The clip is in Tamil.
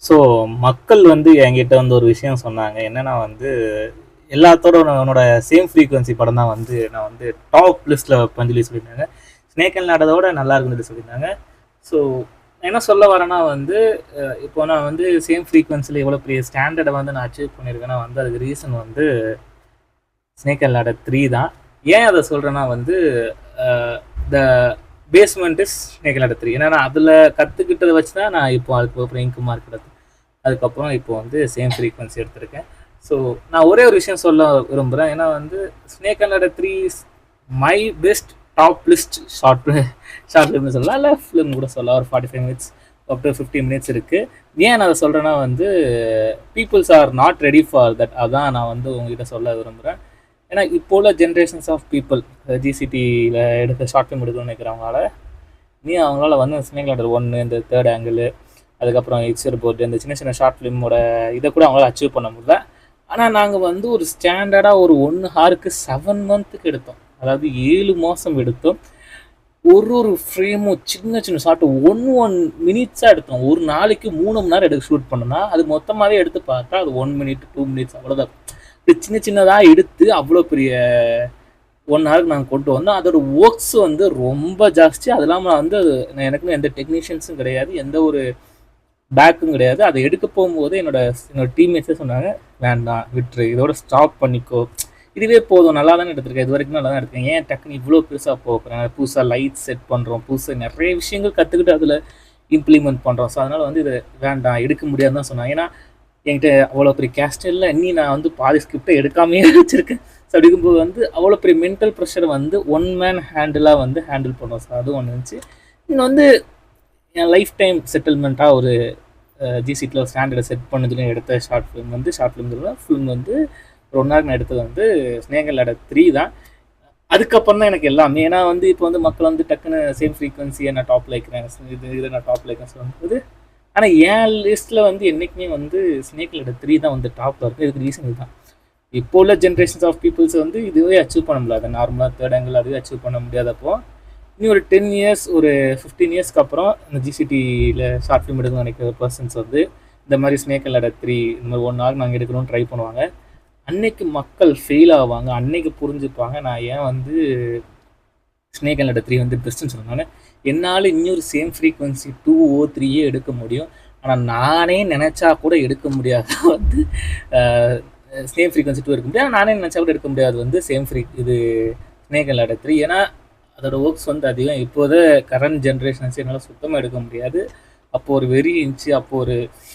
ஸோ மக்கள் வந்து என்கிட்ட வந்து ஒரு விஷயம் சொன்னாங்க. என்னன்னா வந்து, எல்லாத்தோட உன்னோட சேம் ஃப்ரீக்வன்சி படம் தான் வந்து நான் வந்து டாப் லிஸ்ட்ல வைப்பேன்னு சொல்லி சொல்லியிருந்தாங்க. ஸ்னேக் அண்ட் லேடரோட நல்லா இருக்குன்னு சொல்லி சொல்லியிருந்தாங்க. ஸோ என்ன சொல்ல வரேன்னா வந்து, இப்போ நான் வந்து சேம் ஃப்ரீக்வன்சில எவ்வளோ பெரிய ஸ்டாண்டர்டை வந்து நான் அச்சீவ் பண்ணியிருக்கேன்னா வந்து, அதுக்கு ரீசன் வந்து ஸ்னேக் அண்ட் லேடர் 3 தான். ஏன் அதை சொல்றேன்னா வந்து, த basement is snake and ladder 3. ஏன்னா நான் அதில் கற்றுக்கிட்டதை வச்சு தான் நான் இப்போ அதுக்கப்புறம் இங்கு மார்க் எடுத்தேன். அதுக்கப்புறம் இப்போ வந்து சேம் ஃப்ரீக்வன்சி எடுத்திருக்கேன். ஸோ நான் ஒரே ஒரு விஷயம் சொல்ல விரும்புகிறேன். ஏன்னா வந்து snake and ladder 3 is my best top list ஃபிலிம்னு சொல்லலாம், இல்லை ஃபிலிம் கூட சொல்லலாம். ஒரு 45 மினிட்ஸ் அப் டு 50 மினிட்ஸ் இருக்குது. ஏன் நான் அதை சொல்கிறேன்னா வந்து, peoples are not ready for that. அதான் நான் வந்து உங்ககிட்ட சொல்ல விரும்புகிறேன். ஏன்னா இப்போ உள்ள ஜென்ரேஷன்ஸ் ஆஃப் பீப்புள் ஜிசிடியில் எடுக்க ஷார்ட் ஃபிலிம் எடுக்கணும்னு நினைக்கிறவங்களால அவங்களால வந்து ஸ்னேக் லேடர் 1, இந்த தேர்ட் ஆங்கிள், அதுக்கப்புறம் எக்ஸர் போர்டு, இந்த சின்ன சின்ன ஷார்ட் ஃபிலிமோட இதை கூட அவங்களால அச்சீவ் பண்ண முடியல. ஆனால் நாங்கள் வந்து ஒரு ஸ்டாண்டர்டாக ஒரு 1 ஹாருக்கு 7 மந்த்துக்கு எடுத்தோம். அதாவது 7 மாதம் எடுத்தோம். ஒரு ஃப்ரேமும் சின்ன சின்ன ஷார்ட் 1 மினிட்ஸாக எடுத்தோம். ஒரு நாளைக்கு 3 மணி நேரம் எடுக்க ஷூட் பண்ணோம்னா, அது மொத்தமாகவே எடுத்து பார்த்தா அது 1 மினிட் 2 மினிட்ஸ் அவ்வளோதான். சின்ன சின்னதாக எடுத்து அவ்வளோ பெரிய 1 ஹவருக்கு நாங்கள் கொண்டு வந்தோம். அதோட ஒர்க்ஸ் வந்து ரொம்ப ஜாஸ்தி. அது இல்லாமல் வந்து எனக்குன்னு எந்த டெக்னீஷியன்ஸும் கிடையாது, எந்த ஒரு பேக்கும் கிடையாது. அதை எடுக்க போகும்போது என்னோட டீம்மேட்ஸே சொன்னாங்க, வேண்டாம் விட்டுரு, இதோட ஸ்டாப் பண்ணிக்கோ, இதுவே போதும், நல்லா தானே எடுத்திருக்கேன், இது வரைக்கும் நல்லா தான் எடுத்துருக்கேன், ஏன் டக்குன்னு இவ்வளோ பெருசாக போகிறேன், புதுசாக லைட் செட் பண்ணுறோம், புதுசாக நிறைய விஷயங்கள் கற்றுக்கிட்டு அதில் இம்ப்ளிமெண்ட் பண்ணுறோம். ஸோ அதனால் வந்து இது வேண்டாம், எடுக்க முடியாதுன்னு தான் சொன்னாங்க. ஏன்னா என்கிட்ட அவ்வளோ பெரிய கேஸ்ட் இல்லை, இன்னி நான் வந்து பாதி ஸ்கிரிப்டை எடுக்காமையே வச்சுருக்கேன். ஸோ அப்படிங்கும்போது வந்து அவ்வளோ பெரிய மென்டல் ப்ரெஷரை வந்து 1 மேன் ஹேண்டிலாக வந்து ஹேண்டில் பண்ணுறோம். ஸோ அது ஒன்று இருந்துச்சு. இன்னும் வந்து என் லைஃப் டைம் செட்டில்மெண்ட்டாக ஒரு ஜிசிடியில் ஒரு ஸ்டாண்டர்டை செட் பண்ணதுன்னு எடுத்த ஷார்ட் ஃபிலிம் வந்து 1 ஹவர் நான் எடுத்தது வந்து ஸ்னேக் அண்ட் லேடர் 3 தான். அதுக்கப்புறம் தான் எனக்கு எல்லாமே. ஏன்னா வந்து இப்போ வந்து மக்கள் வந்து டக்குன்னு சேம் ஃப்ரீக்வன்சியை நான் டாப்பில் வைக்கிறேன், இதை நான் டாப்பில் வைக்கிறேன் சொல்லும்போது, ஆனால் என் லிஸ்ட்டில் வந்து என்றைக்குமே வந்து ஸ்னேக் அண்ட் லேடர் 3 தான் வந்து டாப்பில் இருக்குது. இதுக்கு ரீசன் இதுதான். இப்போ உள்ள ஜென்ரேஷன்ஸ் ஆஃப் பீப்புள்ஸ் வந்து இதுவே அச்சீவ் பண்ண முடியாது. நார்மலாக தேர்ட் ஆங்கிள் அதுவே அச்சீவ் பண்ண முடியாதப்போ, இன்னும் ஒரு 10 இயர்ஸ் ஒரு 15 இயர்ஸ்க்கு அப்புறம் இந்த ஜிசிடியில் ஷார்ட் ஃபிலிம் எடுக்கணும்னு நினைக்கிற பர்சன்ஸ் வந்து இந்த மாதிரி ஸ்னேக் அண்ட் லேடர் 3 இந்த மாதிரி 1 ஹவர் நாங்கள் எடுக்கணும்னு ட்ரை பண்ணுவாங்க. அன்னைக்கு மக்கள் ஃபெயில் ஆவாங்க, அன்னைக்கு புரிஞ்சுப்பாங்க நான் ஏன் வந்து ஸ்னேக் அண்ட் லேடர் 3 வந்து பெஸ்ட்டுன்னு சொன்னாங்க. என்னால் இன்னொரு சேம் ஃப்ரீக்வன்சி 2 3 எடுக்க முடியும், ஆனால் நானே நினச்சா கூட எடுக்க முடியாத வந்து சேம் ஃப்ரீக்வன்சி 2 எடுக்க முடியாது. நானே நினச்சா கூட எடுக்க முடியாது வந்து இது ஸ்னேக் அண்ட் லேடர் 3. ஏன்னா அதோட ஒர்க்ஸ் வந்து அதிகம். இப்போது கரண்ட் ஜென்ரேஷன்ஸ் என்னால் சுத்தமாக எடுக்க முடியாது. அப்போது ஒரு வெறி இருந்துச்சு. அப்போது ஒரு